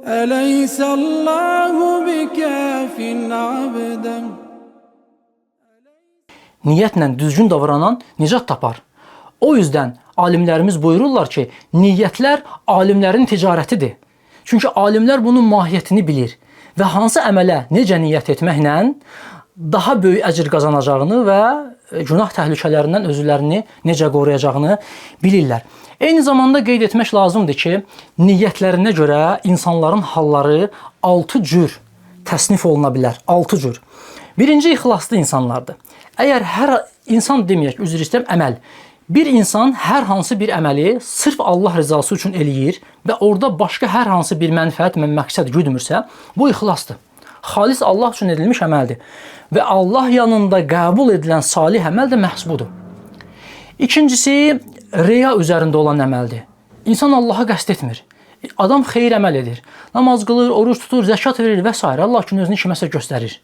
أليس الله بكاف عبدا. Niyyətlə düzgün davranan nicat tapar. O yüzden alimlərimiz buyururlar ki, niyyətlər alimlərin ticarətidir. Çünki alimlər bunun mahiyyətini bilir və hansı əmələ necə niyyət etməklə daha böyük əcr qazanacağını və günah təhlükələrindən özlərini necə qoruyacağını bilirlər. Eyni zamanda qeyd etmək lazımdır ki, niyyətlərinə görə insanların halları 6 cür təsnif oluna bilər. 6 cür. Birinci ixlaslı insanlardır. Əgər hər insan deməyək, üzr istəyirəm, əməl. Bir insan hər hansı bir əməli sırf Allah rızası üçün eləyir və orada başqa hər hansı bir mənfəət və məqsəd güdmürsə, bu ixlasdır. Xalis Allah üçün edilmiş əməldir. Və Allah yanında qəbul edilən salih əməl də məhz budur. İkincisi, riya üzərində olan əməldir. İnsan Allaha qəsd etmir. Adam xeyir əməl edir. Namaz qılır, oruç tutur, zəkat verir və s. Allah üçün özünü kiməsə göstərir.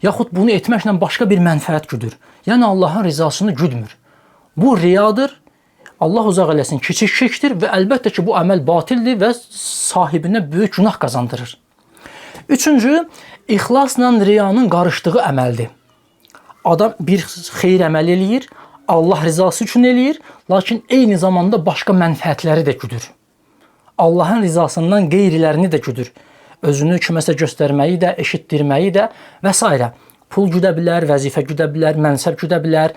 Yaxud bunu etməklə başqa bir mənfəət güdür. Yəni Allahın rızasını güdmür. Bu riyadır. Allah uzaq eləsin, kiçik şirkdir və əlbəttə ki, bu əməl batildir və sahibinə böyük günah qazandırır. Üçüncü, ixlasla riyanın qarışdığı əməldir. Adam bir xeyir əməl eləyir, Allah rızası üçün eləyir, lakin eyni zamanda başqa mənfəətləri də güdür. Allahın rızasından qeyrilərini də güdür. Özünü kiməsə göstərməyi də, eşitdirməyi də və s. Pul güdə bilər, vəzifə güdə bilər, mənsəb güdə bilər.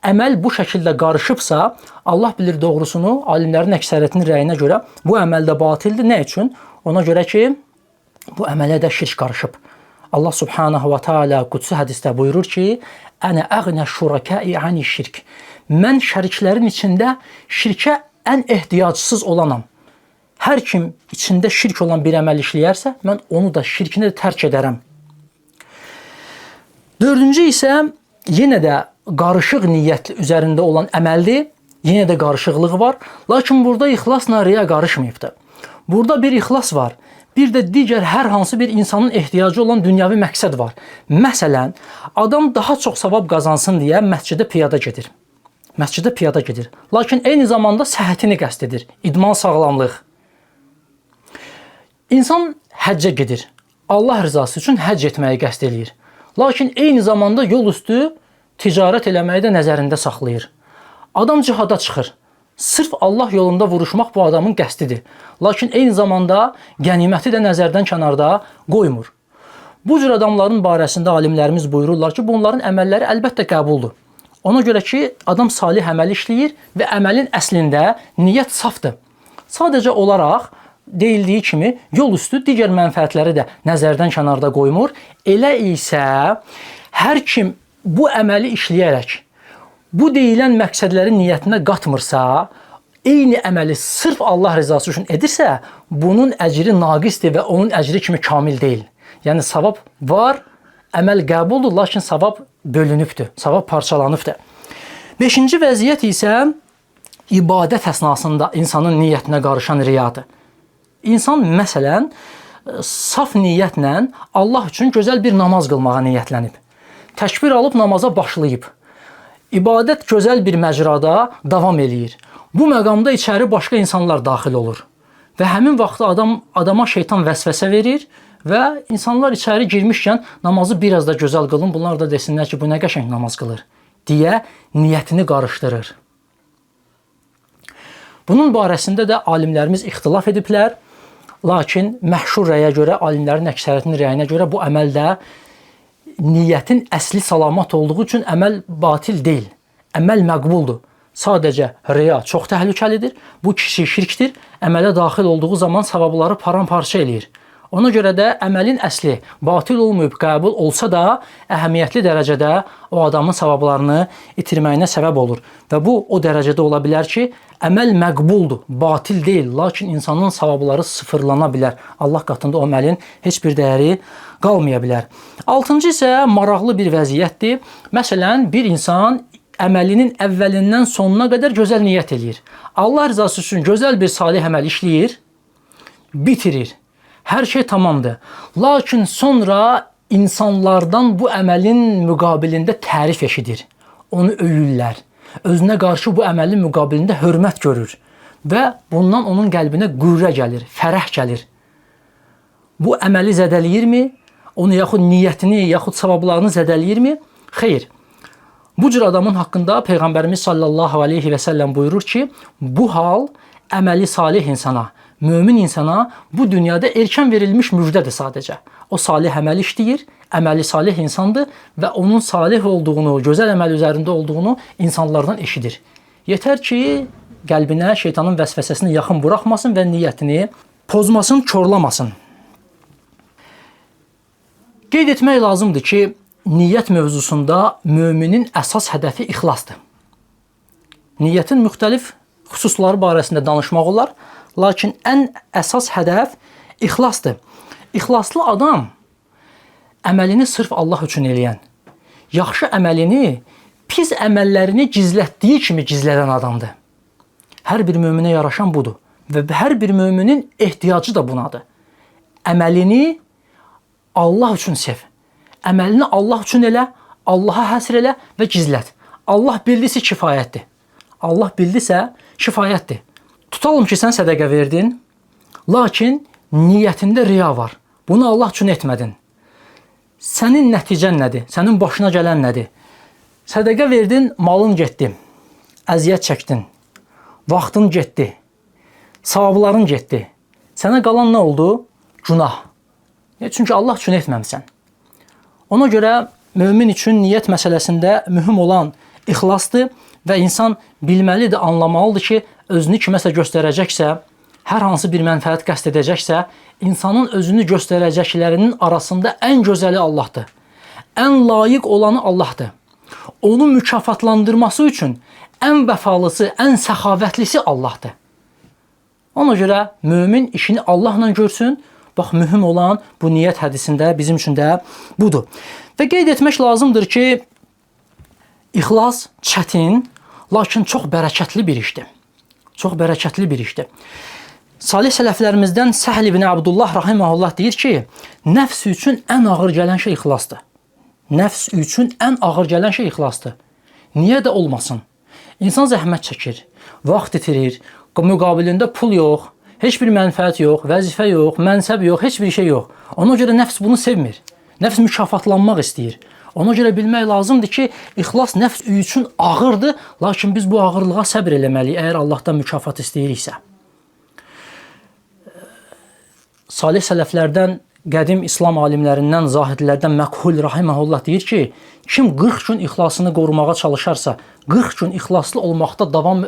Əməl bu şəkildə qarışıbsa, Allah bilir doğrusunu, alimlərin əksəriyyətinin rəyinə görə bu əməl də batildir. Nə üçün? Ona görə ki, bu əmələ də şirk qarışıb. Allah subhanahu wa ta'ala qudsi hədisdə buyurur ki, Ənə əğnə şurakəi ani şirk. Mən şəriklərin içində şirkə ən ehtiyacsız olanam. Hər kim içində şirk olan bir əməl işləyərsə, mən onu da şirkini də tərk edərəm. Dördüncü isə yenə də qarışıq niyyət üzərində olan əməldir. Yenə də qarışıqlıq var. Lakin burada ixlasla riya qarışmayıbdır. Burada bir ixlas var. Bir də digər hər hansı bir insanın ehtiyacı olan dünyavi məqsəd var. Məsələn, adam daha çox savab qazansın deyə məscidə piyada gedir. Məscidə piyada gedir. Lakin eyni zamanda səhhətini qəsd edir. İdman, sağlamlıq. İnsan həccə gedir. Allah rızası üçün həcc etməyi qəsd eləyir. Lakin eyni zamanda yol üstü ticarət eləməyi də nəzərində saxlayır. Adam cihada çıxır. Sırf Allah yolunda vuruşmaq bu adamın qəsdidir. Lakin eyni zamanda qəniməti də nəzərdən kənarda qoymur. Bu cür adamların barəsində alimlərimiz buyururlar ki, bunların əməlləri əlbəttə qəbuldur. Ona görə ki, adam salih əməl işləyir və əməlin əslində niyyət safdır. Sadəcə olaraq deyildiyi kimi yol üstü digər mənfəətləri də nəzərdən kənarda qoymur. Elə isə hər kim bu əməli işləyərək bu deyilən məqsədlərin niyyətinə qatmırsa, eyni əməli sırf Allah rızası üçün edirsə, bunun əcri naqisdir və onun əcri kimi kamil deyil. Yəni savab var, əməl qəbuldur, lakin savab bölünübdür, savab parçalanıbdır. Beşinci vəziyyət isə ibadət əsnasında insanın niyyətinə qarışan riyadır. İnsan məsələn saf niyyətlə Allah üçün gözəl bir namaz qılmağa niyyətlənib. Təkbir alıb namaza başlayıb. İbadət gözəl bir məcrada davam eləyir. Bu məqamda içəri başqa insanlar daxil olur. Və həmin vaxtda adama şeytan vəsvəsə verir və insanlar içəri girmişkən namazı biraz da gözəl qılın, bunlar da desinlər ki, bu nə qəşəng namaz qılır deyə niyyətini qarışdırır. Bunun barəsində də alimlərimiz ixtilaf ediblər. Lakin məşhur rəyə görə, alimlərin əksəriyyətinin rəyinə görə bu əməldə niyyətin əsli salamat olduğu üçün əməl batil deyil. Əməl məqbuldur. Sadəcə riya çox təhlükəlidir. Bu kiçik şirkdir. Əmələ daxil olduğu zaman savabları paramparça eləyir. Ona görə də əməlin əsli batil olmayıb qəbul olsa da əhəmiyyətli dərəcədə o adamın savablarını itirməyinə səbəb olur. Və bu o dərəcədə ola bilər ki, əməl məqbuldur, batil deyil, lakin insanın savabları sıfırlana bilər. Allah qatında o əməlin heç bir dəyəri qalmaya bilər. Altıncı isə maraqlı bir vəziyyətdir. Məsələn, bir insan əməlinin əvvəlindən sonuna qədər gözəl niyyət eləyir. Allah rızası üçün gözəl bir salih əməl işləyir, bitirir. Hər şey tamamdır. Lakin sonra insanlardan bu əməlin müqabilində tərif eşidir. Onu öyürlər. Özünə qarşı bu əməlin müqabilində hörmət görür. Və bundan onun qəlbinə qürrə gəlir, fərəh gəlir. bu əməli zədələyirmi? Onu yaxud niyyətini, yaxud savablarını zədələyirmi? Xeyr. Bu cür adamın haqqında Peyğəmbərimiz sallallahu aleyhi və səlləm buyurur ki, bu hal əməli salih insana, mömin insana bu dünyada erkən verilmiş müjdədir sadəcə. O salih əməl işləyir, əməli salih insandır və onun salih olduğunu, gözəl əməl üzərində olduğunu insanlardan eşidir. Yetər ki, qəlbinə şeytanın vəsvəsəsini yaxın buraxmasın və niyyətini pozmasın, korlamasın. Qeyd etmək lazımdır ki, niyyət mövzusunda müminin əsas hədəfi ixlasdır. Niyyətin müxtəlif xüsusları barəsində danışmaq olar, lakin ən əsas hədəf ixlasdır. İxlaslı adam əməlini sırf Allah üçün eləyən, yaxşı əməlini, pis əməllərini gizlətdiyi kimi gizlədən adamdır. Hər bir möminə yaraşan budur və hər bir möminin ehtiyacı da bunadır. Əməlini Allah üçün sev. Əməlini Allah üçün elə, Allaha həsr elə və gizlət. Allah bildisə kifayətdir. Allah bildisə kifayətdir. Tutalım ki, sən sədəqə verdin, lakin niyyətində riya var. Bunu Allah üçün etmədin. Sənin nəticən nədir? Sənin başına gələn nədir? Sədəqə verdin, malın getdi. Əziyyət çəkdin. Vaxtın getdi. Savabların getdi. Sənə qalan nə oldu? Günah. Çünki Allah üçün etməmisən. Ona görə mömin üçün niyyət məsələsində mühüm olan ixlasdır və insan bilməlidir, anlamalıdır ki, özünü kiməsə göstərəcəksə, hər hansı bir mənfəət qəsd edəcəksə, insanın özünü göstərəcəklərinin arasında ən gözəli Allahdır. Ən layiq olanı Allahdır. Onu mükafatlandırması üçün ən vəfalısı, ən səxavətlisi Allahdır. Ona görə mömin işini Allahla görsün. Bax, mühüm olan bu niyyət hədisində bizim üçün də budur. Və qeyd etmək lazımdır ki, ixlas çətin, lakin çox bərəkətli bir işdir. Çox bərəkətli bir işdir. Salih sələflərimizdən Səhl ibn Abdullah rahimehullah deyir ki, nəfs üçün ən ağır gələn şey ixlasdır. Nəfs üçün ən ağır gələn şey ixlasdır. Niyə də olmasın? İnsan zəhmət çəkir, vaxt itirir, müqabilində pul yox, heç bir mənfəət yox, vəzifə yox, mənsəb yox, heç bir şey yox. Ona görə nəfs bunu sevmir. Nəfs mükafatlanmaq istəyir. Ona görə bilmək lazımdır ki, ixlas nəfs üçün ağırdır, lakin biz bu ağırlığa səbr eləməliyik, əgər Allahdan mükafat istəyiriksə. Salih sələflərdən, qədim İslam alimlərindən, zahidlərdən Məkhul rahimehullah deyir ki, kim 40 gün ixlasını qorumağa çalışarsa, 40 gün ixlaslı olmaqda davam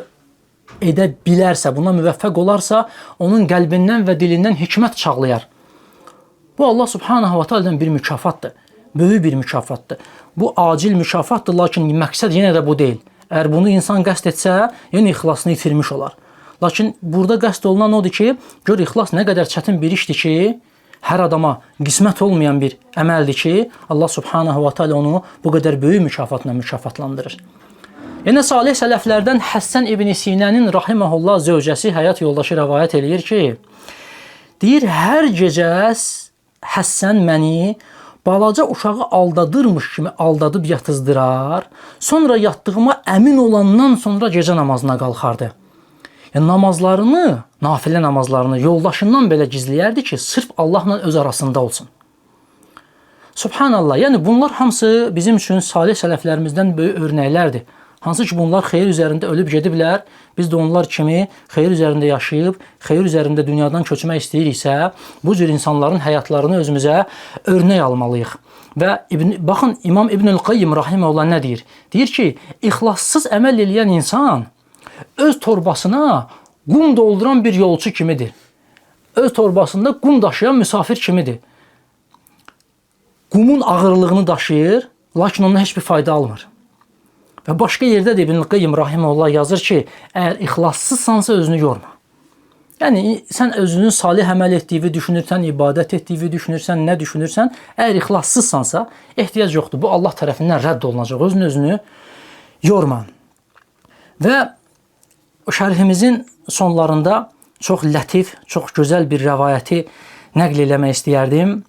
edə bilərsə, buna müvəffəq olarsa, onun qəlbindən və dilindən hikmət çağlayar. Bu Allah subhanahu wa ta'adan bir mükafatdır. Böyük bir mükafatdır. Bu acil mükafatdır, lakin məqsəd yenə də bu deyil. Əgər bunu insan qəsd etsə, yenə ixlasını itirmiş olar. Lakin burada qəsd olunan odur ki, gör ixlas nə qədər çətin bir işdir ki, hər adama qismət olmayan bir əməldir ki, Allah subhanahu wa ta'ala onu bu qədər böyük mükafatla mükafatlandırır. Yenə salih sələflərdən Həssən ibn Sinənin rahimehullah zövcəsi, həyat yoldaşı rəvayət eləyir ki, deyir, hər gecə Həssən məni balaca uşağı aldadırmış kimi aldadıb yatızdırar, sonra yatdığıma əmin olandan sonra gecə namazına qalxardı. Yəni, namazlarını, nafilə namazlarını yoldaşından belə gizləyərdi ki, sırf Allahla öz arasında olsun. Subhanallah, yəni bunlar hamısı bizim üçün salih sələflərimizdən böyük örnəklərdir. Hansı ki, bunlar xeyir üzərində ölüb gediblər, biz də onlar kimi xeyir üzərində yaşayıb, xeyir üzərində dünyadan köçmək istəyiriksə, bu cür insanların həyatlarını özümüzə örnək almalıyıq. Və baxın, İmam İbnül Qayyim rahimehullah nə deyir? Deyir ki, ixlassız əməl eləyən insan öz torbasına qum dolduran bir yolçu kimidir. Öz torbasında qum daşıyan müsafir kimidir. Qumun ağırlığını daşıyır, lakin ondan heç bir fayda almır. Və başqa yerdə də İbn Qayyim rahimehullah yazır ki, əgər ixlassızsansa özünü yorma. Yəni, sən özünün salih əməl etdiyi düşünürsən, ibadət etdiyi düşünürsən, nə düşünürsən, əgər ixlassızsansa, ehtiyac yoxdur. Bu Allah tərəfindən rədd olunacaq. Özünü yorma. Və şərhimizin sonlarında çox lətif, çox gözəl bir rəvayəti nəql eləmək istəyərdim.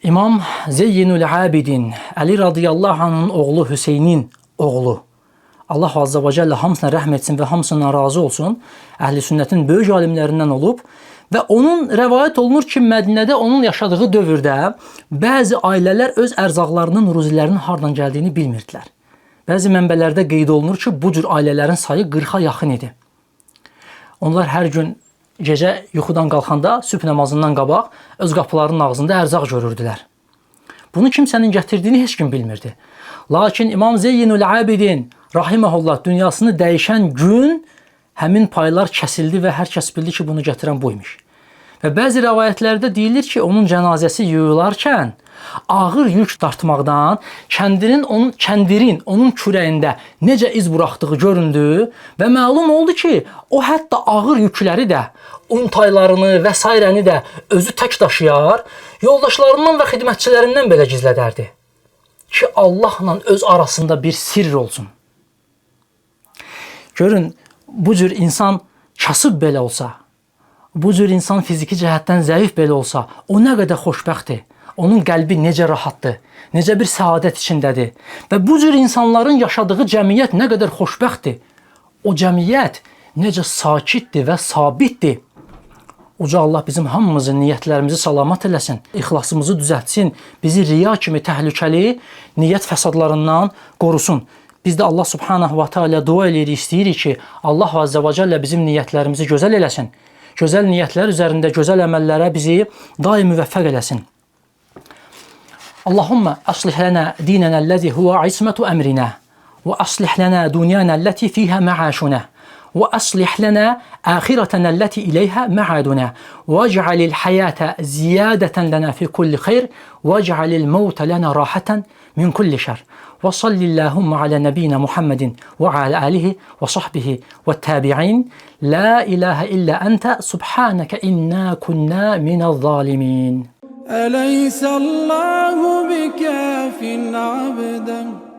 İmam Zeynul Abidin, Əli radiyallahu anh'ın oğlu Hüseynin oğlu. Allah azza və cəllə hamısına rəhm etsin və hamısından razı olsun. Əhl-i sünnətin böyük alimlərindən olub Və onun rəvayət olunur ki, Mədinədə onun yaşadığı dövrdə bəzi ailələr öz ərzaqlarının, ruzilərinin hardan gəldiyini bilmirdilər. Bəzi mənbələrdə qeyd olunur ki, bu cür ailələrin sayı 40-a yaxın idi. Onlar hər gün gecə yuxudan qalxanda, sübh namazından qabaq öz qapılarının ağzında ərzaq görürdülər. Bunu kimsənin gətirdiyini heç kim bilmirdi. Lakin İmam Zeynul Abidin rahimehullah dünyasını dəyişən gün həmin paylar kəsildi və hər kəs bildi ki, bunu gətirən buymuş. Və bəzi rəvayətlərdə deyilir ki, onun cənazəsi yuyularkən ağır yük dartmaqdan kəndirin onun kürəyində necə iz buraxdığı göründü və məlum oldu ki, o hətta ağır yükləri də, un taylarını və sairəni də özü tək daşıyar, yoldaşlarından və xidmətçilərindən belə gizlədərdi ki, Allahla öz arasında bir sirr olsun. Görün, bu cür insan kasıb belə olsa, bu cür insan fiziki cəhətdən zəif belə olsa, o nə qədər xoşbəxtdir. Onun qəlbi necə rahatdır, necə bir səadət içindədir. Və bu cür insanların yaşadığı cəmiyyət nə qədər xoşbəxtdir. O cəmiyyət necə sakitdir və sabitdir. Uca Allah bizim hamımızın niyyətlərimizi salamat eləsin, ixlasımızı düzəltsin, bizi riya kimi təhlükəli niyyət fəsadlarından qorusun. Biz də Allah subhanahu wa ta'ala dua edirik, istəyirik ki, Allah azza və cəllə bizim niyyətlərimizi gözəl eləsin. Gözəl niyyətlər üzərində gözəl əməllərə bizi daim müvəffəq eləsin. Allahumma aslih lana dinana allazi huwa ismatu amrina və aslih lana dunyana allati fiha ma'ashuna və aslih lana akhiratana allati ilayha ma'aduna waj'alil hayata ziyadatan lana fi kulli khair waj'alil mauta lana rahatan min kulli shar. وصل اللهم على نبينا محمد وعلى آله وصحبه والتابعين لا إله إلا أنت سبحانك إنا كنا من الظالمين أليس الله بكاف عبدا